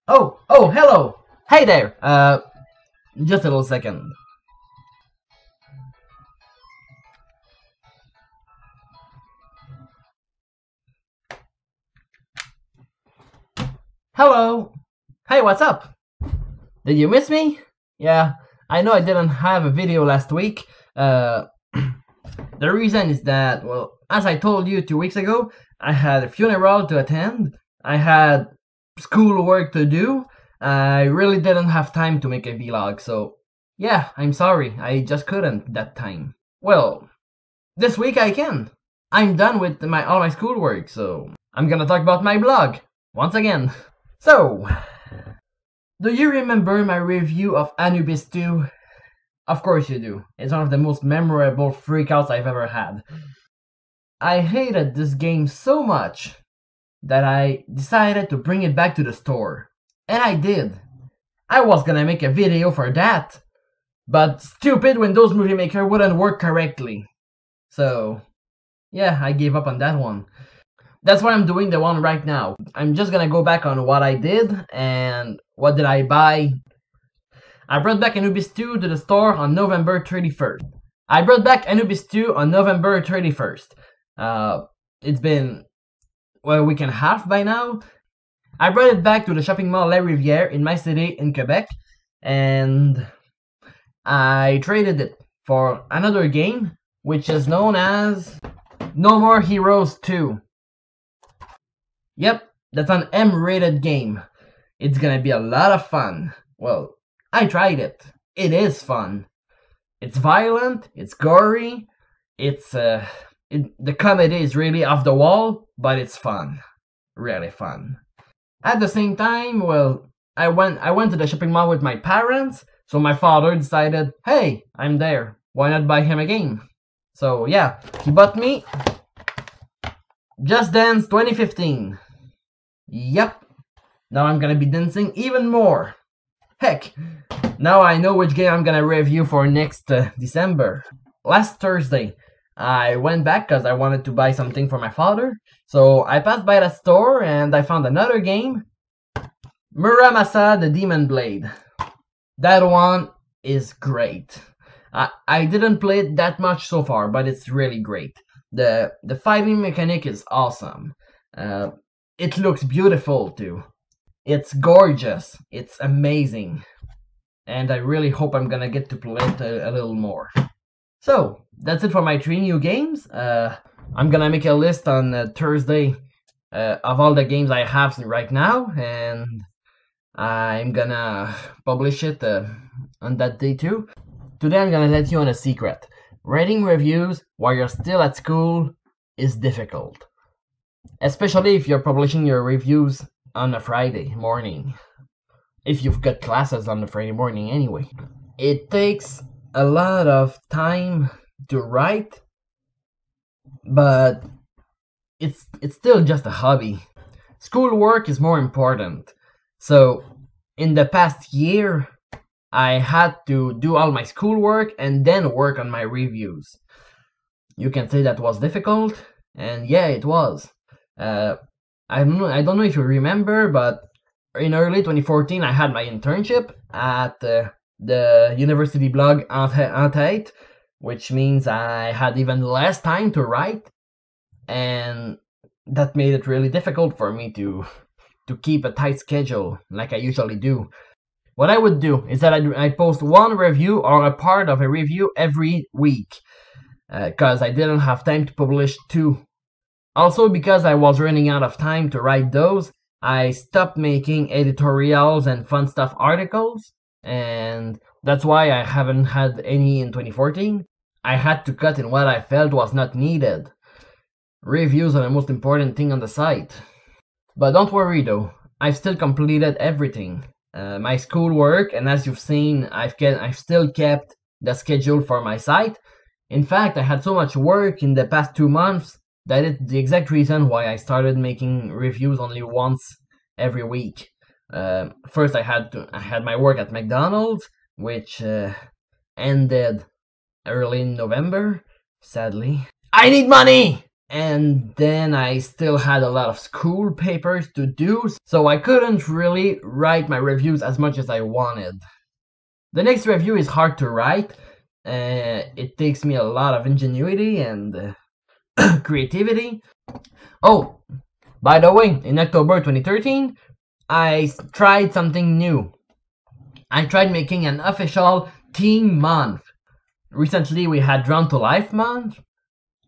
Oh, hello! Hey there! Just a little second. Hello! Hey, what's up? Did you miss me? Yeah, I know I didn't have a video last week. The reason is that, well, as I told you 2 weeks ago, I had a funeral to attend, I had school work to do, I really didn't have time to make a vlog, so yeah, I'm sorry, I just couldn't that time. Well, this week I can. I'm done with all my schoolwork, so I'm gonna talk about my blog once again. So, do you remember my review of Anubis 2? Of course you do. It's one of the most memorable freakouts I've ever had. I hated this game so much that I decided to bring it back to the store. And I did. I was gonna make a video for that, but stupid Windows Movie Maker wouldn't work correctly. So, yeah, I gave up on that one. That's why I'm doing the one right now. I'm just gonna go back on what I did and what did I buy. I brought back Anubis 2 to the store on November 31st. It's been, well, a week and a half by now. I brought it back to the shopping mall La Rivière in my city in Quebec, and I traded it for another game, which is known as No More Heroes 2. Yep, that's an M-rated game. It's gonna be a lot of fun. Well, I tried it. It is fun. It's violent, it's gory, the comedy is really off the wall, but it's fun. Really fun. At the same time, well, I went to the shopping mall with my parents, so my father decided, hey, I'm there, why not buy him a game? So yeah, he bought me Just Dance 2015. Yep. Now I'm gonna be dancing even more. Heck, now I know which game I'm gonna review for next December. Last Thursday, I went back because I wanted to buy something for my father. So I passed by the store and I found another game. Muramasa the Demon Blade. That one is great. I didn't play it that much so far, but it's really great. The fighting mechanic is awesome. It looks beautiful too. It's gorgeous. It's amazing. And I really hope I'm gonna get to play it a little more. So, that's it for my 3 new games. I'm gonna make a list on Thursday of all the games I have right now, and I'm gonna publish it on that day too. Today I'm gonna let you on a secret. Writing reviews while you're still at school is difficult. Especially if you're publishing your reviews on a Friday morning. If you've got classes on the Friday morning anyway. It takes a lot of time to write, but it's still just a hobby. Schoolwork is more important. So in the past year, I had to do all my schoolwork and then work on my reviews. You can say that was difficult, and yeah, it was. I don't know if you remember, but in early 2014 I had my internship at the university blog Entête, which means I had even less time to write, and that made it really difficult for me to keep a tight schedule like I usually do. What I would do is that I'd post one review or a part of a review every week, because I didn't have time to publish 2. Also, because I was running out of time to write those, I stopped making editorials and fun stuff articles, and that's why I haven't had any in 2014. I had to cut in what I felt was not needed. Reviews are the most important thing on the site. But don't worry though, I've still completed everything. My schoolwork, and as you've seen, I've still kept the schedule for my site. In fact, I had so much work in the past 2 months that it's the exact reason why I started making reviews only once every week. First, I had my work at McDonald's, which ended early in November, sadly. I need money! and then I still had a lot of school papers to do, so I couldn't really write my reviews as much as I wanted. The next review is hard to write. It takes me a lot of ingenuity and creativity. Oh, by the way, in October 2013, I tried something new. I tried making an official team month. Recently, we had Drawn to Life month.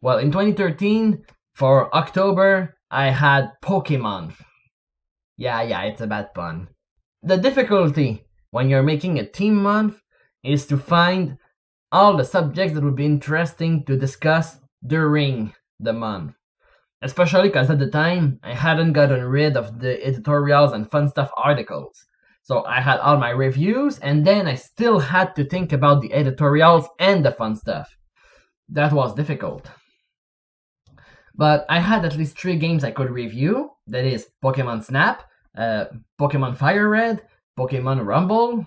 Well, in 2013, for October, I had Pokémon. Yeah, it's a bad pun. The difficulty when you're making a team month is to find all the subjects that would be interesting to discuss during the month. Especially because at the time, I hadn't gotten rid of the editorials and fun stuff articles. So I had all my reviews, and then I still had to think about the editorials and the fun stuff. That was difficult. But I had at least 3 games I could review. That is Pokémon Snap, Pokémon Fire Red, Pokémon Rumble.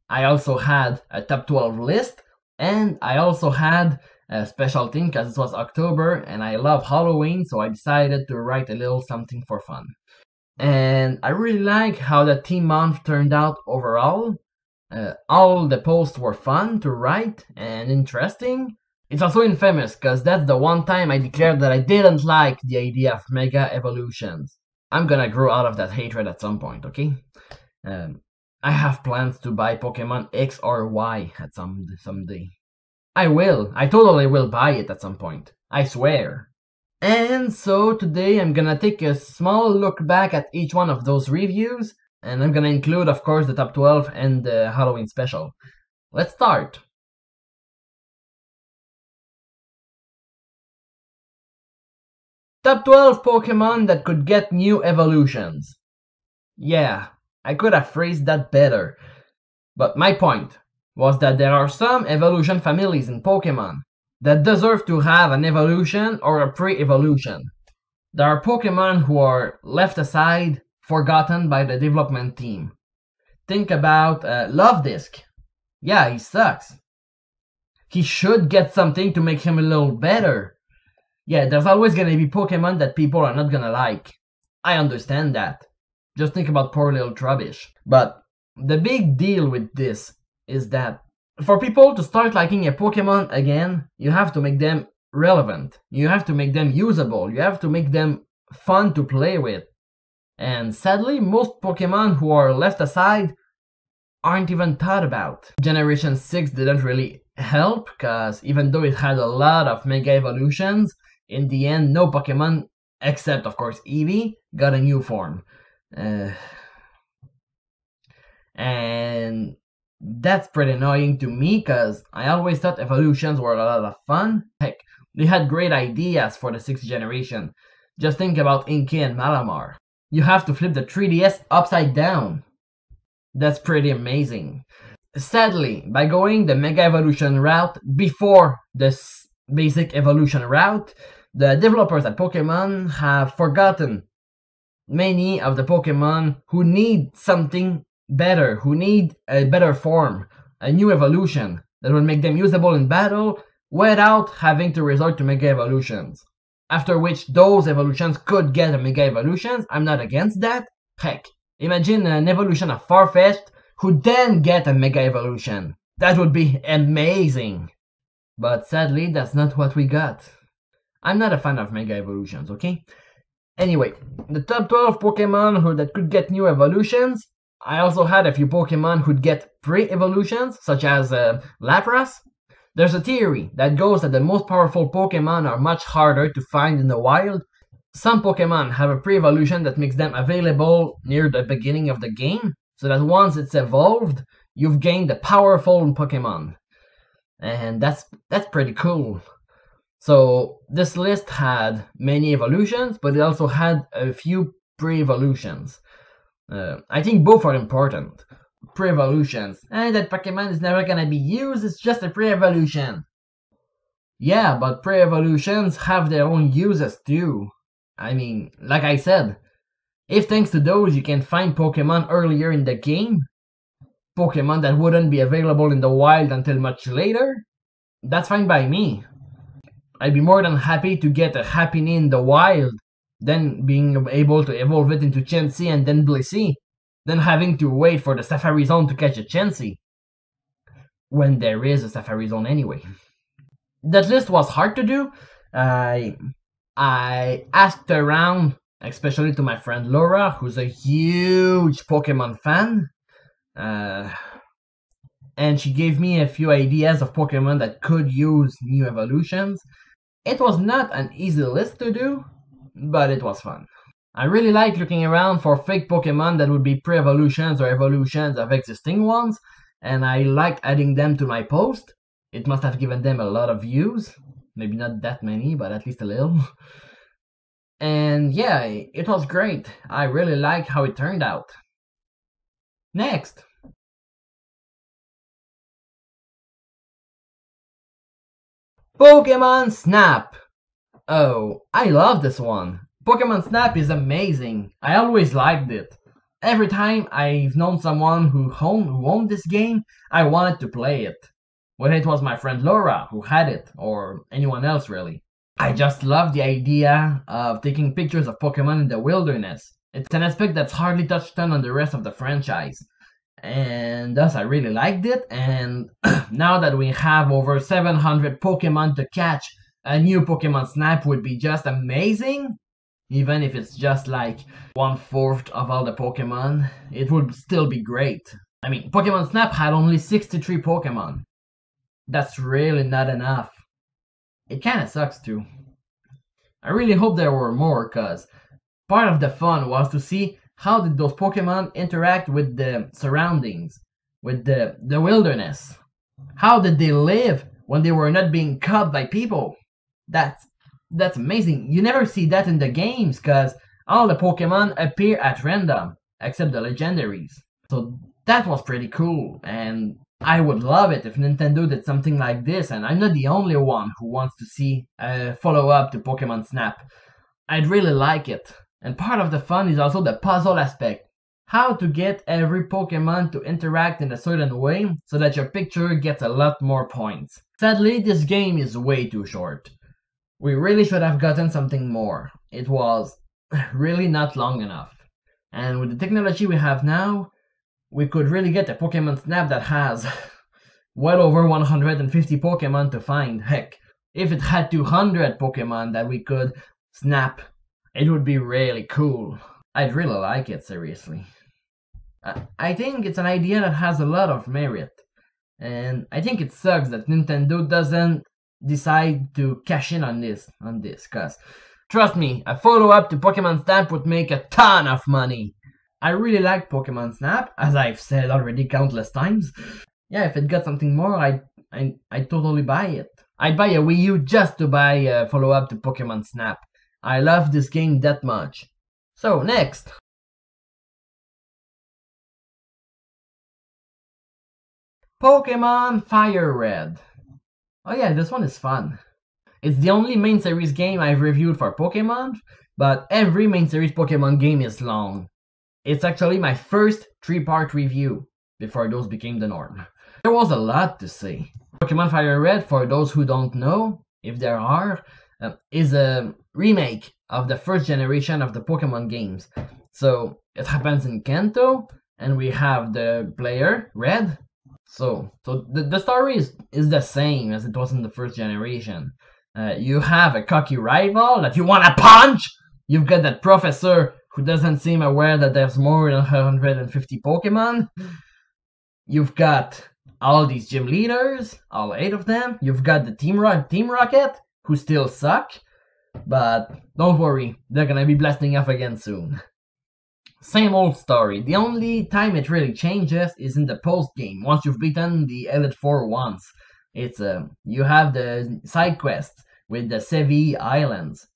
I also had a top 12 list, and I also had a special thing because it was October and I love Halloween, so I decided to write a little something for fun. And I really like how the team month turned out overall. All the posts were fun to write and interesting. It's also infamous because that's the one time I declared that I didn't like the idea of mega evolutions. I'm gonna grow out of that hatred at some point, okay? I have plans to buy Pokemon X or Y at someday. I totally will buy it at some point. I swear. And so today I'm gonna take a small look back at each one of those reviews, and I'm gonna include, of course, the top 12 and the Halloween special. Let's start. Top 12 Pokemon that could get new evolutions. Yeah, I could have phrased that better. But my point was that there are some evolution families in Pokemon that deserve to have an evolution or a pre-evolution. There are Pokemon who are left aside, forgotten by the development team. Think about Love-Disc. Yeah, he sucks. He should get something to make him a little better. Yeah, there's always gonna be Pokemon that people are not gonna like. I understand that. Just think about poor little Trubbish. But the big deal with this is that for people to start liking a Pokemon again, you have to make them relevant. You have to make them usable. You have to make them fun to play with. And sadly, most Pokemon who are left aside aren't even thought about. Generation 6 didn't really help, because even though it had a lot of Mega Evolutions, in the end, no Pokemon, except of course Eevee, got a new form. And that's pretty annoying to me, because I always thought evolutions were a lot of fun. Heck, they had great ideas for the 6th generation. Just think about Inkay and Malamar. You have to flip the 3DS upside down. That's pretty amazing. Sadly, by going the Mega Evolution route before the basic evolution route, the developers at Pokemon have forgotten many of the Pokemon who need something better, who need a better form, a new evolution that will make them usable in battle without having to resort to Mega Evolutions. After which those evolutions could get a Mega Evolutions. I'm not against that. Heck, imagine an evolution of Farfetch'd who then get a Mega Evolution. That would be amazing. But sadly, that's not what we got. I'm not a fan of Mega Evolutions, okay? Anyway, the top 12 Pokemon that could get new evolutions. I also had a few Pokemon who'd get pre-evolutions, such as Lapras. There's a theory that goes that the most powerful Pokemon are much harder to find in the wild. Some Pokemon have a pre-evolution that makes them available near the beginning of the game, so that once it's evolved, you've gained a powerful Pokemon. And that's pretty cool. So this list had many evolutions, but it also had a few pre-evolutions. I think both are important. Pre-evolutions. And that Pokemon is never gonna be used, it's just a pre-evolution. Yeah, but pre-evolutions have their own uses too. I mean, like I said, if thanks to those you can find Pokemon earlier in the game, Pokemon that wouldn't be available in the wild until much later, that's fine by me. I'd be more than happy to get a Happiny in the wild, then being able to evolve it into Chansey and then Blissey, then having to wait for the Safari Zone to catch a Chansey. When there is a Safari Zone anyway. That list was hard to do. I asked around, especially to my friend Laura, who's a huge Pokemon fan. And she gave me a few ideas of Pokemon that could use new evolutions. It was not an easy list to do, but it was fun. I really like looking around for fake Pokemon that would be pre-evolutions or evolutions of existing ones, and I liked adding them to my post. It must have given them a lot of views. Maybe not that many, but at least a little. And yeah, it was great. I really liked how it turned out. Next! Pokémon Snap! Oh, I love this one. Pokémon Snap is amazing. I always liked it. Every time I've known someone who owned this game, I wanted to play it. Whether it was my friend Laura who had it, or anyone else really. I just love the idea of taking pictures of Pokemon in the wilderness. It's an aspect that's hardly touched on the rest of the franchise. And thus I really liked it, and now that we have over 700 Pokemon to catch, a new Pokemon Snap would be just amazing. Even if it's just like 1/4 of all the Pokemon, it would still be great. I mean, Pokemon Snap had only 63 Pokemon. That's really not enough. It kinda sucks too. I really hope there were more, cause part of the fun was to see how did those Pokemon interact with the surroundings, with the wilderness. How did they live when they were not being caught by people? That's amazing. You never see that in the games, cause all the Pokemon appear at random, except the legendaries. So that was pretty cool, and I would love it if Nintendo did something like this, and I'm not the only one who wants to see a follow-up to Pokemon Snap. I'd really like it. And part of the fun is also the puzzle aspect. How to get every Pokemon to interact in a certain way so that your picture gets a lot more points. Sadly, this game is way too short. We really should have gotten something more. It was really not long enough. And with the technology we have now, we could really get a Pokemon Snap that has well over 150 Pokemon to find. Heck, if it had 200 Pokemon that we could snap, it would be really cool. I'd really like it, seriously. I think it's an idea that has a lot of merit. And I think it sucks that Nintendo doesn't decide to cash in on this, cause trust me, a follow-up to Pokemon Snap would make a ton of money. I really like Pokemon Snap, as I've said already countless times. Yeah, if it got something more, I'd totally buy it. I'd buy a Wii U just to buy a follow-up to Pokemon Snap. I love this game that much. So, next! Pokémon Fire Red. Oh yeah, this one is fun. It's the only main series game I've reviewed for Pokémon, but every main series Pokémon game is long. It's actually my first 3-part review, before those became the norm. There was a lot to say. Pokémon Fire Red, for those who don't know, if there are, is a remake of the first generation of the Pokémon games. So, it happens in Kanto, and we have the player, Red. So the story is the same as it was in the first generation. You have a cocky rival that you wanna punch! You've got that professor who doesn't seem aware that there's more than 150 Pokemon. You've got all these gym leaders, all 8 of them. You've got the Team Rocket, who still suck. But don't worry, they're gonna be blasting off again soon. Same old story. The only time it really changes is in the post-game, once you've beaten the Elite Four once. It's you have the side quests with the Sevi Islands.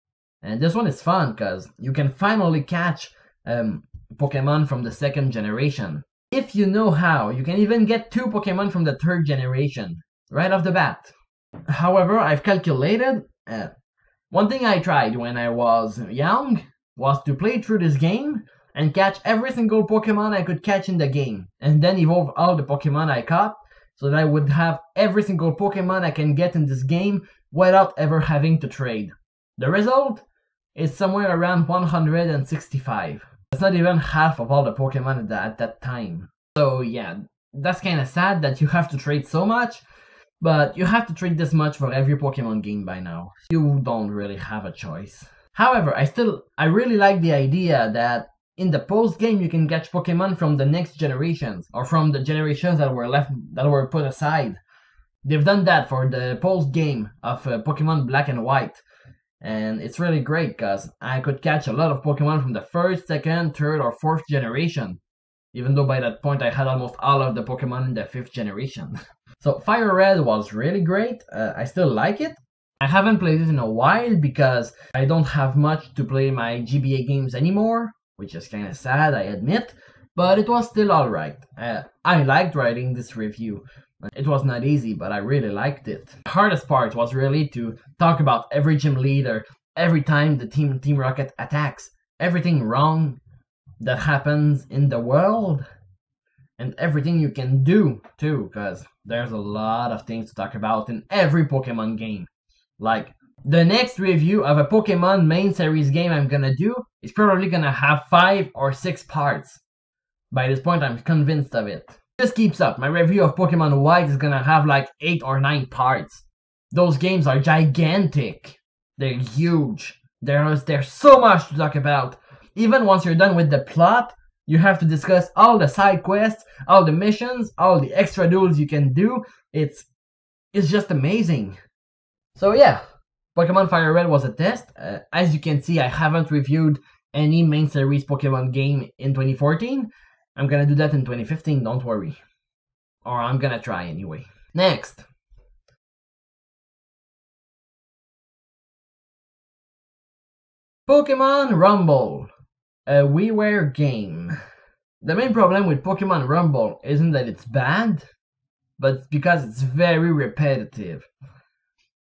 And this one is fun, because you can finally catch Pokemon from the second generation. If you know how, you can even get 2 Pokemon from the third generation, right off the bat. However, I've calculated, one thing I tried when I was young was to play through this game and catch every single Pokemon I could catch in the game, and then evolve all the Pokemon I caught, so that I would have every single Pokemon I can get in this game without ever having to trade. The result is somewhere around 165. That's not even half of all the Pokemon at that time. So yeah, that's kinda sad that you have to trade so much, but you have to trade this much for every Pokemon game by now. You don't really have a choice. However, I really like the idea that in the post game you can catch Pokemon from the next generations, or from the generations that were put aside. They've done that for the post game of Pokemon Black and White, and it's really great because I could catch a lot of Pokemon from the first, second, third, or fourth generation, even though by that point I had almost all of the Pokemon in the fifth generation. So Fire Red was really great. I still like it. I haven't played it in a while because I don't have much to play my GBA games anymore, which is kinda sad, I admit, but it was still alright. I liked writing this review. It was not easy, but I really liked it. The hardest part was really to talk about every gym leader, every time the Team Rocket attacks, everything wrong that happens in the world, and everything you can do too, because there's a lot of things to talk about in every Pokemon game. Like, the next review of a Pokemon main series game I'm gonna do is probably gonna have 5 or 6 parts. By this point, I'm convinced of it. This keeps up. My review of Pokemon White is gonna have like 8 or 9 parts. Those games are gigantic. They're huge. There's so much to talk about. Even once you're done with the plot, you have to discuss all the side quests, all the missions, all the extra duels you can do. It's just amazing. So yeah, Pokemon Fire Red was a test. As you can see, I haven't reviewed any main series Pokemon game in 2014. I'm gonna do that in 2015, don't worry. Or I'm gonna try anyway. Next. Pokemon Rumble, a WiiWare game. The main problem with Pokemon Rumble isn't that it's bad, but it's because it's very repetitive.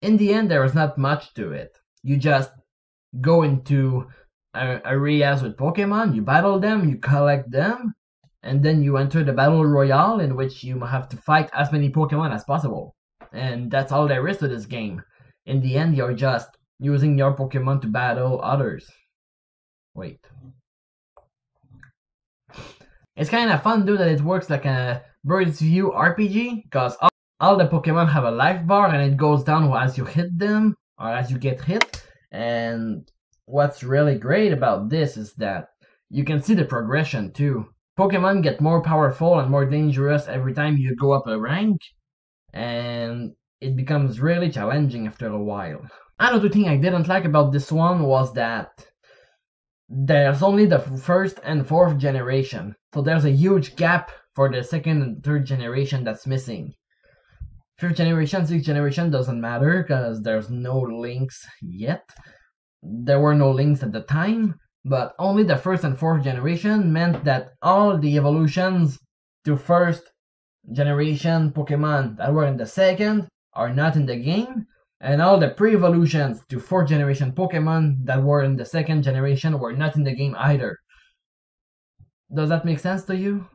In the end, there is not much to it. You just go into areas with Pokemon, you battle them, you collect them, and then you enter the Battle Royale in which you have to fight as many Pokemon as possible. And that's all there is to this game. In the end, you're just using your Pokemon to battle others. Wait. It's kind of fun, though, that it works like a bird's view RPG, because all the Pokemon have a life bar and it goes down as you hit them, or as you get hit. And what's really great about this is that you can see the progression too. Pokemon get more powerful and more dangerous every time you go up a rank, and it becomes really challenging after a while. Another thing I didn't like about this one was that there's only the first and fourth generation, so there's a huge gap for the second and third generation that's missing. Fifth generation, sixth generation doesn't matter because there's no links yet. There were no links at the time, but only the first and fourth generation meant that all the evolutions to first generation Pokemon that were in the second are not in the game, and all the pre-evolutions to fourth generation Pokemon that were in the second generation were not in the game either. Does that make sense to you?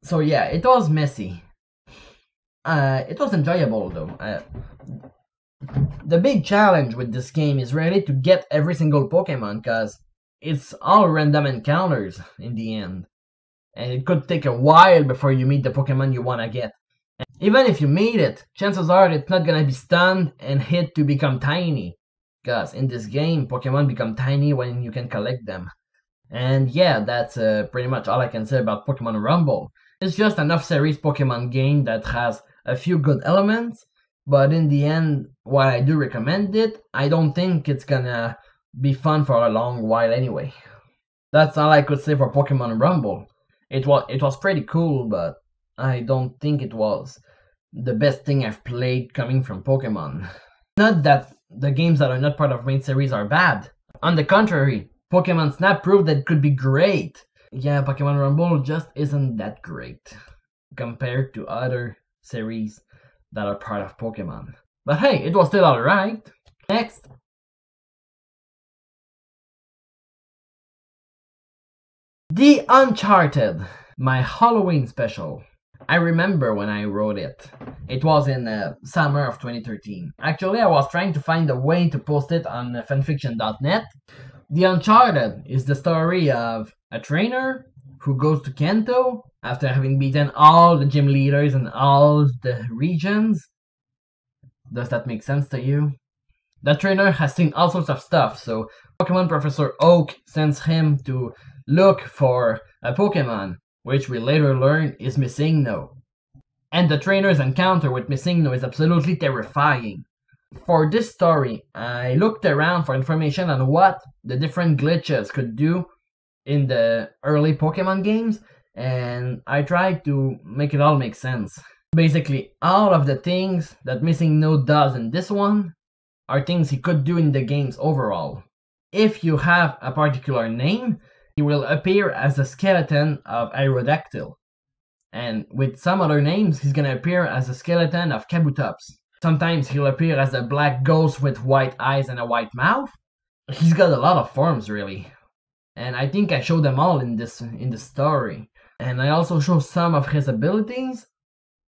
So yeah, it was messy. It was enjoyable though. The big challenge with this game is really to get every single Pokemon, because it's all random encounters in the end. And it could take a while before you meet the Pokemon you wanna get. And even if you meet it, chances are it's not gonna be stunned and hit to become tiny. Because in this game, Pokemon become tiny when you can collect them. And yeah, that's pretty much all I can say about Pokemon Rumble. It's just an off-series Pokemon game that has a few good elements, but in the end, while I do recommend it, I don't think it's gonna be fun for a long while anyway. That's all I could say for Pokemon Rumble. It was pretty cool, but I don't think it was the best thing I've played coming from Pokemon. Not that the games that are not part of main series are bad. On the contrary, Pokemon Snap proved that it could be great. Yeah, Pokemon Rumble just isn't that great compared to other series that are part of Pokemon. But hey, it was still alright. Next. The Uncharted, my Halloween special. I remember when I wrote it. It was in summer of 2013. Actually, I was trying to find a way to post it on fanfiction.net. The Uncharted is the story of a trainer who goes to Kanto after having beaten all the gym leaders in all the regions. Does that make sense to you? The trainer has seen all sorts of stuff, so Pokemon Professor Oak sends him to look for a Pokemon, which we later learn is Missingno. And the trainer's encounter with Missingno is absolutely terrifying. For this story, I looked around for information on what the different glitches could do in the early Pokemon games, and I tried to make it all make sense. Basically, all of the things that Missingno does in this one are things he could do in the games overall. If you have a particular name, he will appear as the skeleton of Aerodactyl. And with some other names, he's gonna appear as a skeleton of Kabutops. Sometimes he'll appear as a black ghost with white eyes and a white mouth. He's got a lot of forms, really. And I think I showed them all in this story. And I also show some of his abilities,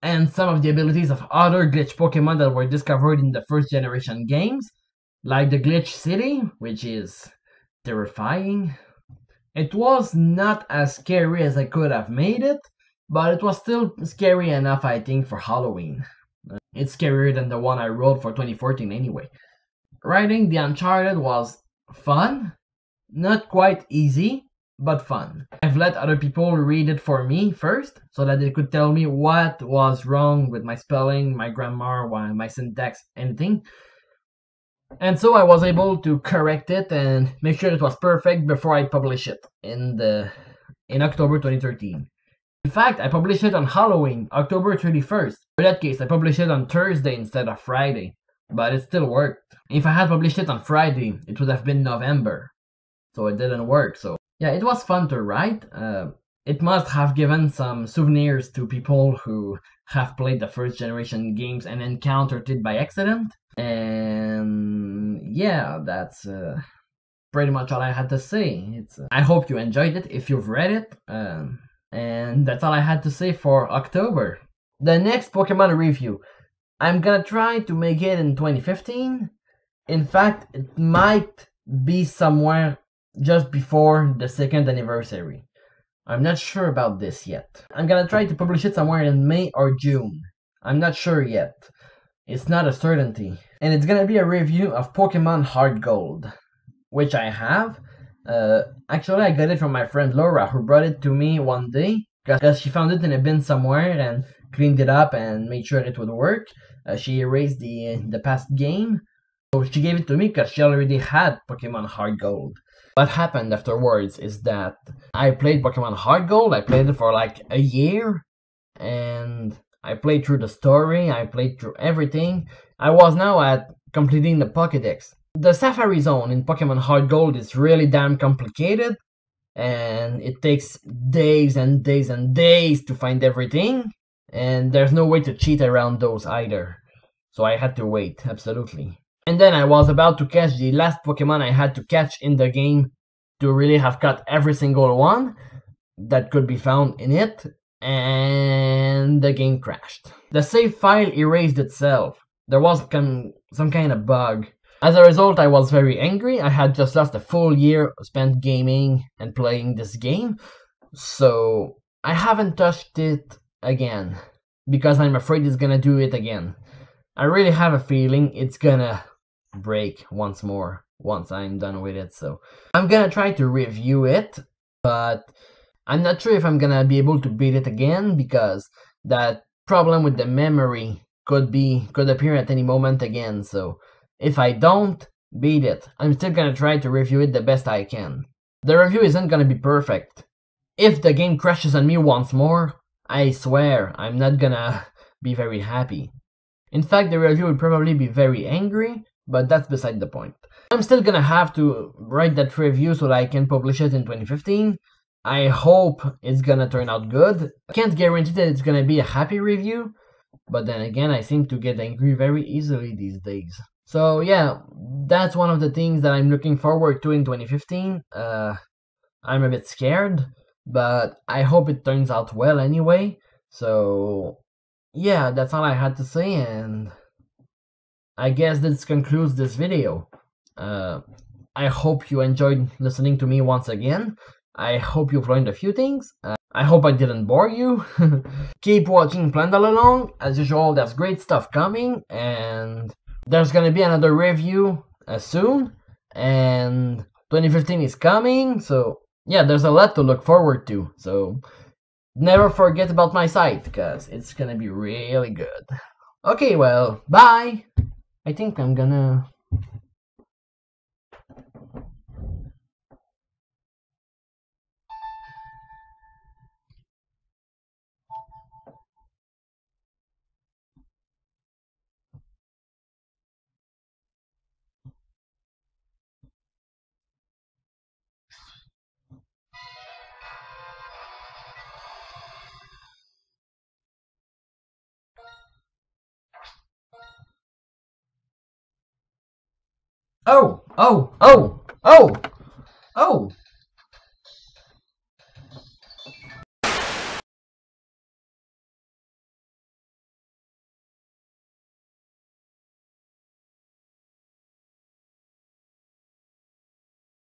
and some of the abilities of other glitch Pokemon that were discovered in the first generation games, like the Glitch City, which is terrifying. It was not as scary as I could have made it, but it was still scary enough, I think, for Halloween. It's scarier than the one I wrote for 2014 anyway. Writing the Uncharted was fun, not quite easy, but fun. I've let other people read it for me first, so that they could tell me what was wrong with my spelling, my grammar, my syntax, anything. And so I was able to correct it and make sure it was perfect before I publish it in October 2013. In fact, I published it on Halloween, October 31st. In that case, I published it on Thursday instead of Friday, but it still worked. If I had published it on Friday, it would have been November, so it didn't work. So yeah, it was fun to write. It must have given some souvenirs to people who have played the first generation games and encountered it by accident. And yeah, that's pretty much all I had to say. I hope you enjoyed it if you've read it. And that's all I had to say for October. The next Pokemon review, I'm gonna try to make it in 2015. In fact, it might be somewhere just before the 2nd anniversary. I'm not sure about this yet. I'm gonna try to publish it somewhere in May or June. I'm not sure yet. It's not a certainty. And it's gonna be a review of Pokemon Heart Gold, which I have. Actually, I got it from my friend Laura, who brought it to me one day, because she found it in a bin somewhere and cleaned it up and made sure it would work. She erased the past game, so she gave it to me because she already had Pokemon Heart Gold. What happened afterwards is that I played Pokemon Heart Gold. I played it for like a year, and I played through the story, I played through everything. I was now at completing the Pokédex. The Safari Zone in Pokemon Heart Gold is really damn complicated, and it takes days and days and days to find everything, and there's no way to cheat around those either. So I had to wait, absolutely. And then I was about to catch the last Pokemon I had to catch in the game to really have caught every single one that could be found in it, and the game crashed. The save file erased itself. There was some kind of bug. As a result, I was very angry. I had just lost a full year spent gaming and playing this game, so I haven't touched it again, because I'm afraid it's gonna do it again. I really have a feeling it's gonna break once more once I'm done with it, so I'm gonna try to review it, but I'm not sure if I'm gonna be able to beat it again, because that problem with the memory could appear at any moment again. So if I don't beat it, I'm still gonna try to review it the best I can. The review isn't gonna be perfect. If the game crashes on me once more, I swear I'm not gonna be very happy. In fact, the review will probably be very angry, but that's beside the point. I'm still gonna have to write that review so that I can publish it in 2015. I hope it's gonna turn out good. I can't guarantee that it's gonna be a happy review, but then again, I seem to get angry very easily these days. So yeah, that's one of the things that I'm looking forward to in 2015. I'm a bit scared, but I hope it turns out well anyway. So yeah, that's all I had to say, and I guess this concludes this video. Uh, I hope you enjoyed listening to me once again. I hope you've learned a few things. I hope I didn't bore you. Keep watching Plant All Along. As usual, there's great stuff coming, and there's gonna be another review soon. And 2015 is coming, so yeah, there's a lot to look forward to. So never forget about my site, because it's gonna be really good. Okay, well, bye! I think I'm gonna... Oh! Oh! Oh! Oh! Oh!